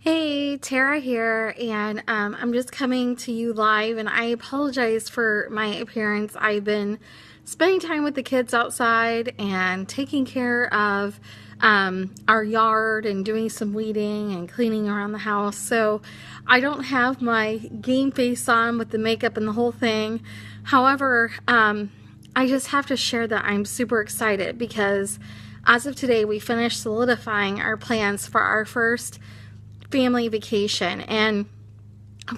Hey, Tara here, and I'm just coming to you live, and I apologize for my appearance. I've been spending time with the kids outside and taking care of our yard and doing some weeding and cleaning around the house, so I don't have my game face on with the makeup and the whole thing. However, I just have to share that I'm super excited because as of today, we finished solidifying our plans for our first family vacation. And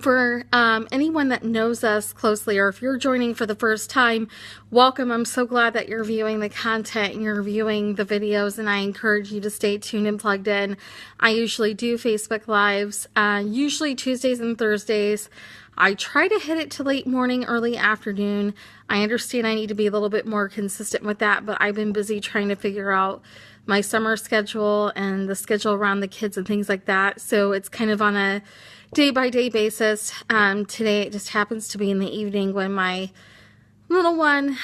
for anyone that knows us closely, or if you're joining for the first time, welcome. I'm so glad that you're viewing the content and you're viewing the videos, and I encourage you to stay tuned and plugged in. I usually do Facebook Lives, usually Tuesdays and Thursdays. I try to hit it to late morning, early afternoon. I understand I need to be a little bit more consistent with that, but I've been busy trying to figure out my summer schedule and the schedule around the kids and things like that. So it's kind of on a day-by-day basis. Today it just happens to be in the evening when my little one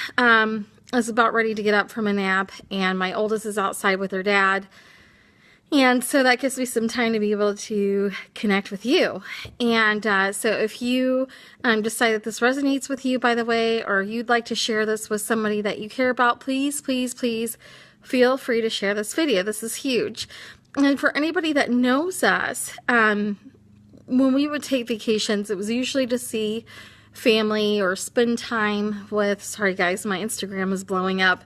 is about ready to get up from a nap, and my oldest is outside with her dad. And so that gives me some time to be able to connect with you. And so if you decide that this resonates with you, by the way, or you'd like to share this with somebody that you care about, please, please, please feel free to share this video. This is huge. And for anybody that knows us, when we would take vacations, it was usually to see family or spend time with, sorry guys, my Instagram is blowing up.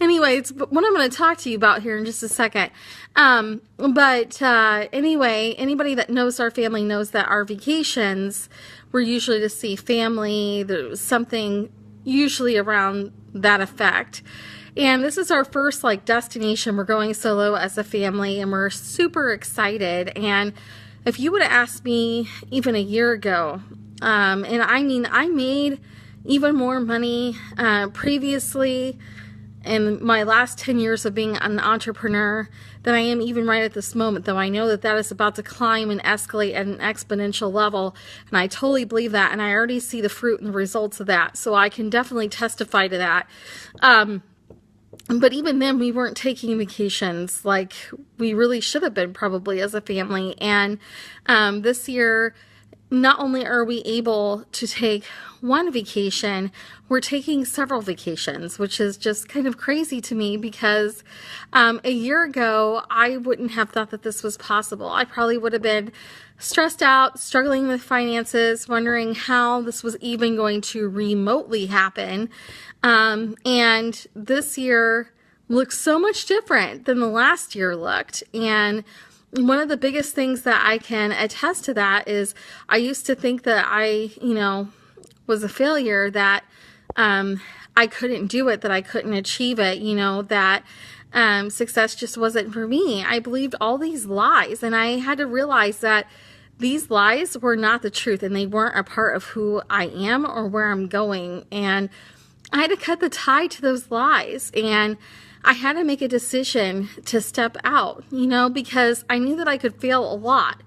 Anyways, what I'm going to talk to you about here in just a second. Anyway, anybody that knows our family knows that our vacations were usually to see family. There was something usually around that effect. And this is our first destination. We're going solo as a family, and we're super excited. And if you would have asked me even a year ago, and I mean, I made even more money previously in my last 10 years of being an entrepreneur than I am even right at this moment, though I know that that is about to climb and escalate at an exponential level, and I totally believe that, and I already see the fruit and the results of that, so I can definitely testify to that. But even then, we weren't taking vacations like we really should have been probably as a family. And this year, not only are we able to take one vacation, we're taking several vacations, which is just kind of crazy to me because a year ago, I wouldn't have thought that this was possible. I probably would have been stressed out, struggling with finances, wondering how this was even going to remotely happen. And this year looks so much different than the last year looked. And one of the biggest things that I can attest to that is I used to think that I, was a failure, that I couldn't do it, that I couldn't achieve it, that success just wasn't for me. I believed all these lies, and I had to realize that these lies were not the truth, and they weren't a part of who I am or where I'm going. And I had to cut the tie to those lies, and I had to make a decision to step out, because I knew that I could fail a lot.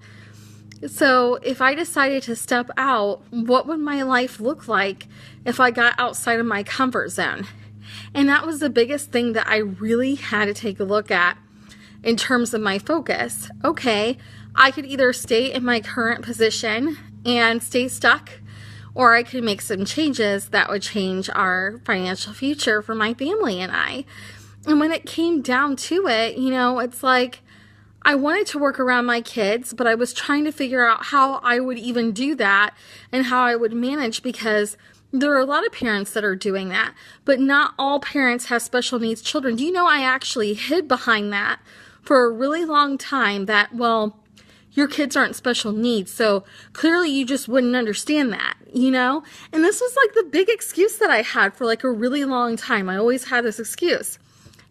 So if I decided to step out, what would my life look like if I got outside of my comfort zone? And that was the biggest thing that I really had to take a look at in terms of my focus. Okay, I could either stay in my current position and stay stuck, or I could make some changes that would change our financial future for my family and I. And when it came down to it, it's like I wanted to work around my kids, but I was trying to figure out how I would even do that and how I would manage, because there are a lot of parents that are doing that, but not all parents have special needs children. Do you know I actually hid behind that for a really long time, that, well, your kids aren't special needs, so clearly you just wouldn't understand that, And this was the big excuse that I had for a really long time. I always had this excuse.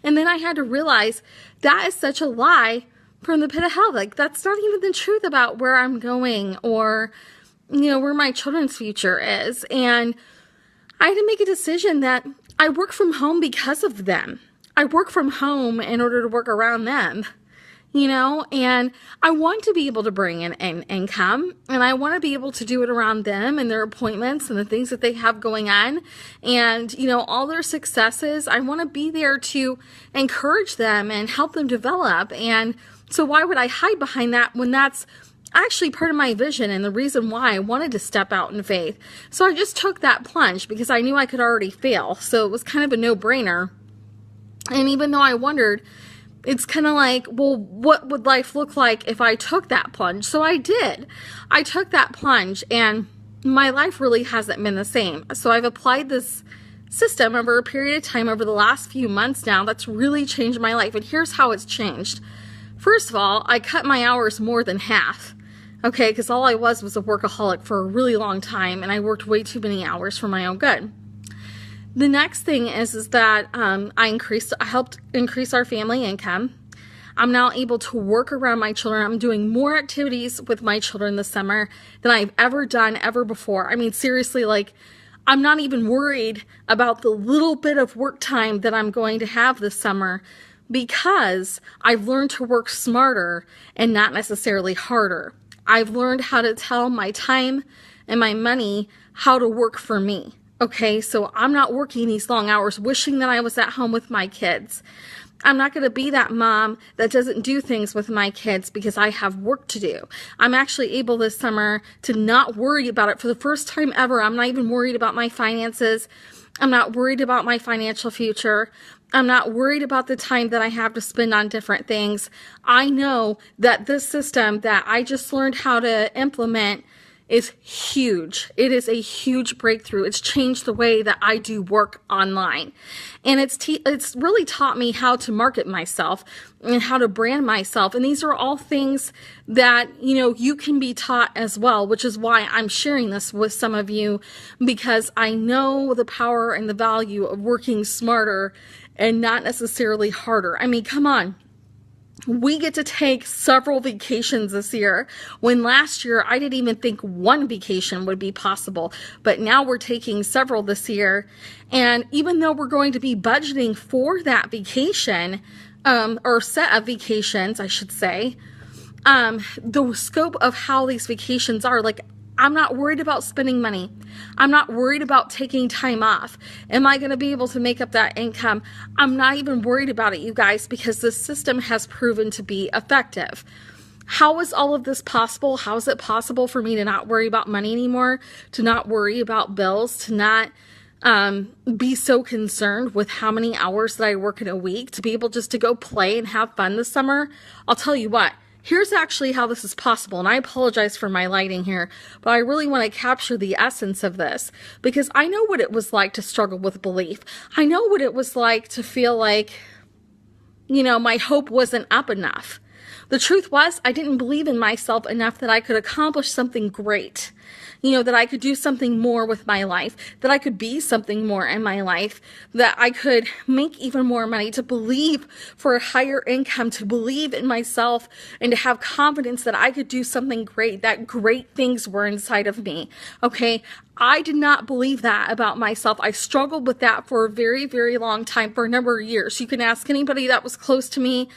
And then I had to realize that is such a lie from the pit of hell. That's not even the truth about where I'm going or, where my children's future is. And I had to make a decision that I work from home because of them. I work from home in order to work around them. And I want to be able to bring in an income, and I want to be able to do it around them and their appointments and the things that they have going on, and, all their successes. I want to be there to encourage them and help them develop and So why would I hide behind that when that's actually part of my vision and the reason why I wanted to step out in faith? So I just took that plunge because I knew I could already fail. So it was kind of a no-brainer. And even though I wondered, it's kind of like, well, what would life look like if I took that plunge? So I did. I took that plunge, and my life really hasn't been the same. So I've applied this system over a period of time over the last few months now that's really changed my life. And here's how it's changed. First of all, I cut my hours more than half. Okay, because all I was a workaholic for a really long time, and I worked way too many hours for my own good. The next thing is that I helped increase our family income. I'm now able to work around my children. I'm doing more activities with my children this summer than I've ever done ever before. I mean, seriously, like, I'm not even worried about the little bit of work time that I'm going to have this summer because I've learned to work smarter and not necessarily harder. I've learned how to tell my time and my money how to work for me. Okay, so I'm not working these long hours wishing that I was at home with my kids. I'm not going to be that mom that doesn't do things with my kids because I have work to do. I'm actually able this summer to not worry about it for the first time ever. I'm not even worried about my finances. I'm not worried about my financial future. I'm not worried about the time that I have to spend on different things. I know that this system that I just learned how to implement is huge. It is a huge breakthrough. It's changed the way that I do work online. And it's really taught me how to market myself and how to brand myself. And these are all things that, you can be taught as well, which is why I'm sharing this with some of you, because I know the power and the value of working smarter and not necessarily harder. I mean, come on. We get to take several vacations this year, when last year I didn't even think one vacation would be possible, but now we're taking several this year. And even though we're going to be budgeting for that vacation, or set of vacations, I should say, the scope of how these vacations are, like, I'm not worried about spending money. I'm not worried about taking time off. Am I going to be able to make up that income? I'm not even worried about it, you guys, because this system has proven to be effective. How is all of this possible? How is it possible for me to not worry about money anymore, to not worry about bills, to not be so concerned with how many hours that I work in a week, to be able just to go play and have fun this summer? I'll tell you what. Here's actually how this is possible, and I apologize for my lighting here, but I really want to capture the essence of this, because I know what it was like to struggle with belief. I know what it was like to feel like, my hope wasn't up enough. The truth was, I didn't believe in myself enough that I could accomplish something great. That I could do something more with my life, that I could be something more in my life, that I could make even more money, to believe for a higher income, to believe in myself, and to have confidence that I could do something great, that great things were inside of me. Okay. I did not believe that about myself. I struggled with that for a very, very long time, for a number of years. You can ask anybody that was close to me.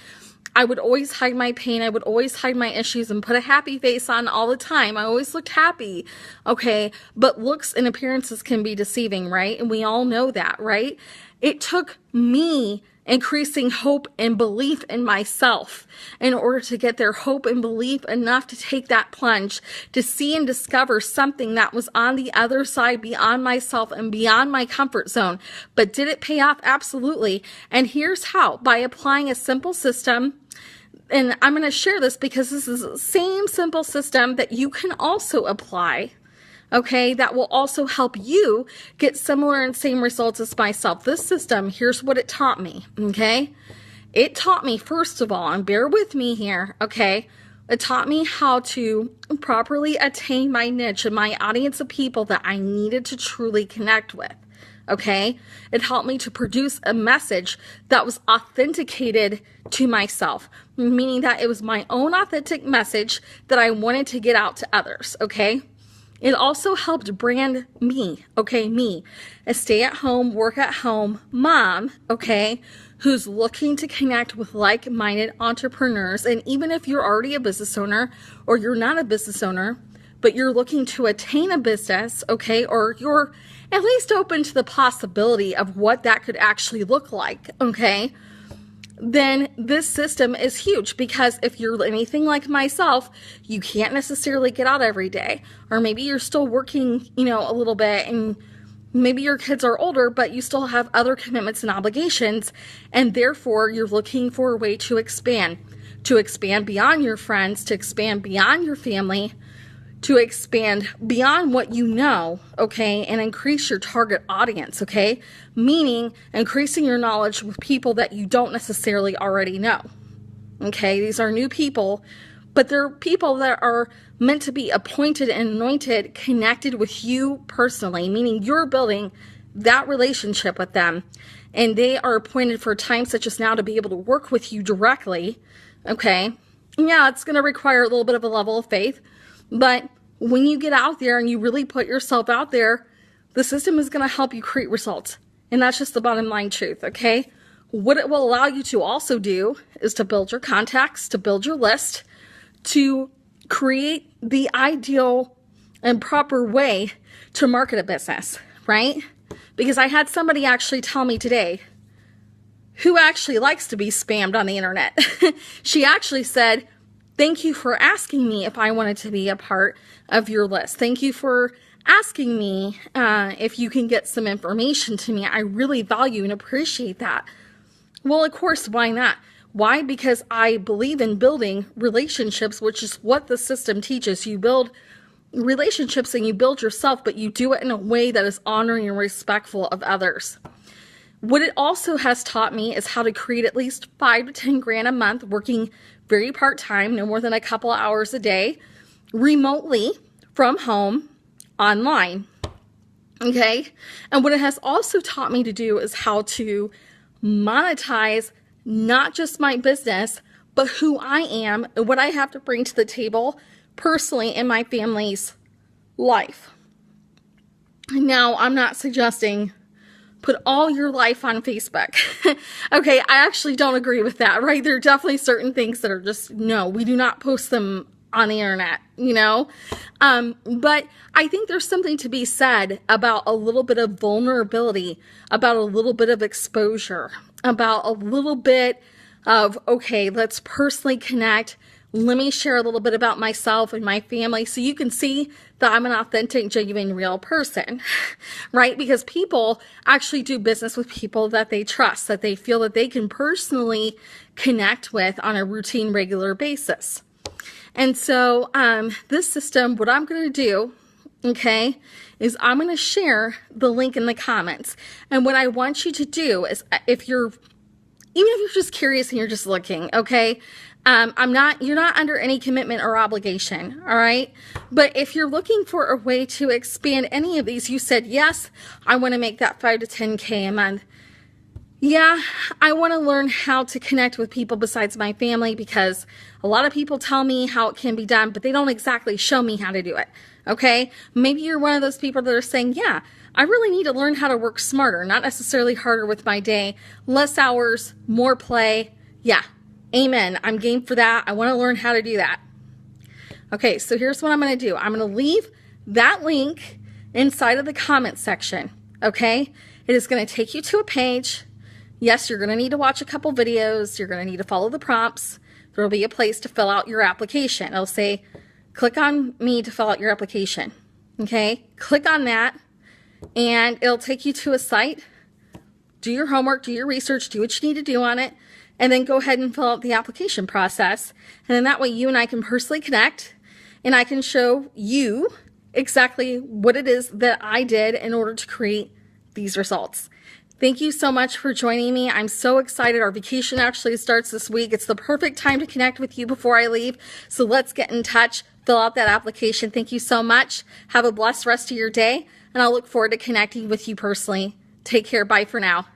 I would always hide my pain. I would always hide my issues and put a happy face on all the time. I always looked happy. Okay. But looks and appearances can be deceiving, right? And we all know that, right? It took me increasing hope and belief in myself in order to get their hope and belief enough to take that plunge, to see and discover something that was on the other side, beyond myself and beyond my comfort zone. But did it pay off? Absolutely. And here's how: by applying a simple system. And I'm going to share this because this is the same simple system that you can also apply, okay, that will also help you get similar and same results as myself. This system, here's what it taught me, okay? It taught me, first of all, and bear with me here, okay? It taught me how to properly attain my niche and my audience of people that I needed to truly connect with. Okay. It helped me to produce a message that was authenticated to myself, meaning that it was my own authentic message that I wanted to get out to others. Okay. It also helped brand me. Okay. Me, a stay-at-home, work-at-home mom. Okay. Who's looking to connect with like-minded entrepreneurs. And even if you're already a business owner, or you're not a business owner, but you're looking to attain a business, okay, or you're at least open to the possibility of what that could actually look like, okay? then this system is huge, because if you're anything like myself, you can't necessarily get out every day, or maybe you're still working, a little bit, and maybe your kids are older, but you still have other commitments and obligations, and therefore you're looking for a way to expand beyond your friends, to expand beyond your family, to expand beyond what you know, okay, and increase your target audience, okay? Meaning increasing your knowledge with people that you don't necessarily already know, okay? These are new people, but they're people that are meant to be appointed and anointed, connected with you personally, meaning you're building that relationship with them, and they are appointed for a time such as now to be able to work with you directly, okay? Yeah, it's going to require a little bit of a level of faith, but when you get out there and you really put yourself out there, the system is going to help you create results. And that's just the bottom line truth, okay? What it will allow you to also do is to build your contacts, to build your list, to create the ideal and proper way to market a business, right? Because I had somebody actually tell me today who actually likes to be spammed on the internet. She actually said, "Thank you for asking me if I wanted to be a part of your list. Thank you for asking me if you can get some information to me. I really value and appreciate that." Well, of course, why not? Why? Because I believe in building relationships, which is what the system teaches. You build relationships and you build yourself, but you do it in a way that is honoring and respectful of others. What it also has taught me is how to create at least 5 to 10 grand a month, working very part-time, no more than a couple hours a day, remotely, from home, online, okay? And what it has also taught me to do is how to monetize not just my business, but who I am and what I have to bring to the table personally in my family's life. Now, I'm not suggesting put all your life on Facebook. Okay, I actually don't agree with that, right? There are definitely certain things that are just, no, we do not post them on the internet, But I think there's something to be said about a little bit of vulnerability, about a little bit of exposure, about a little bit of, okay, let's personally connect. Let me share a little bit about myself and my family so you can see that I'm an authentic, genuine, real person, right? Because people actually do business with people that they trust, that they feel that they can personally connect with on a routine, regular basis. And so this system, what I'm going to do, okay, is I'm going to share the link in the comments. And what I want you to do is, even if you're just curious and you're just looking, okay, you're not under any commitment or obligation, all right? But if you're looking for a way to expand any of these, you said, yes, I want to make that 5 to 10K a month. Yeah, I want to learn how to connect with people besides my family, because a lot of people tell me how it can be done, but they don't exactly show me how to do it, okay? Maybe you're one of those people that are saying, yeah, I really need to learn how to work smarter, not necessarily harder with my day, less hours, more play. Yeah, amen. I'm game for that. I want to learn how to do that. Okay, so here's what I'm going to do. I'm going to leave that link inside of the comment section, okay? It is going to take you to a page. Yes, you're going to need to watch a couple videos. You're going to need to follow the prompts. There will be a place to fill out your application. It'll say, click on me to fill out your application. Okay, click on that and it'll take you to a site. Do your homework, do your research, do what you need to do on it, and then go ahead and fill out the application process. And then that way you and I can personally connect, and I can show you exactly what it is that I did in order to create these results. Thank you so much for joining me. I'm so excited. Our vacation actually starts this week. It's the perfect time to connect with you before I leave. So let's get in touch. Fill out that application. Thank you so much. Have a blessed rest of your day, and I'll look forward to connecting with you personally. Take care. Bye for now.